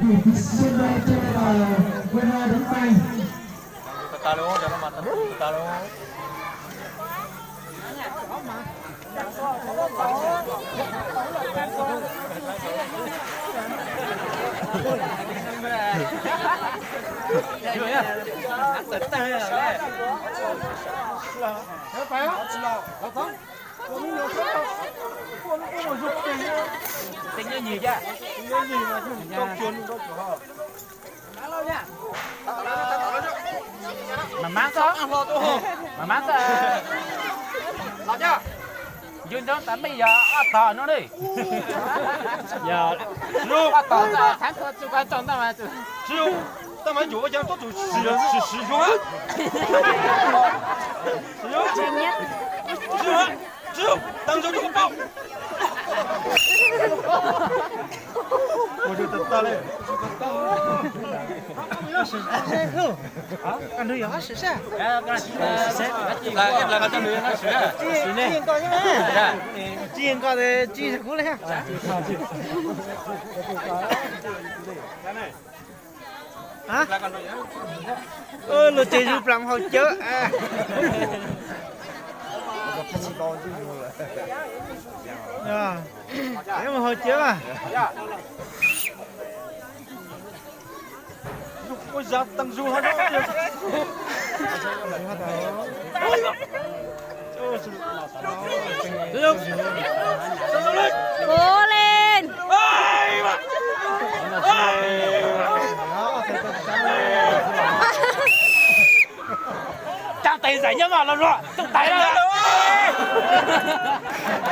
kịp xuyên đôi cho quên đứng tay. Ta luôn cho nó mặt ta luôn. Tính như gì chứ? Tính như gì mà không chuyên không có hả? Mà mát đó, mà mát đó chưa? Dương đó tắm bây giờ tỏ nó đi. Giờ lúc tỏ ra tháng cơ chú quan trọng mà chú ta mà chủ cho tốt chủ sử dụng á. Sử dụng tăng cho chúng bao. Ôi trời ta lên. Ăn nuôi nó sữa sao? Là em là con nuôi nó sữa. Chiên coi cái này. Chiên coi thì chiên cú lên ha. Hả? Lo chơi giúp làm hồi chớ. Dạ. Em mà hồi chớ à? Ôi giáp tăng du hết đó. Cố lên. Trang tay giải nhá mà là rồi. Tay ra.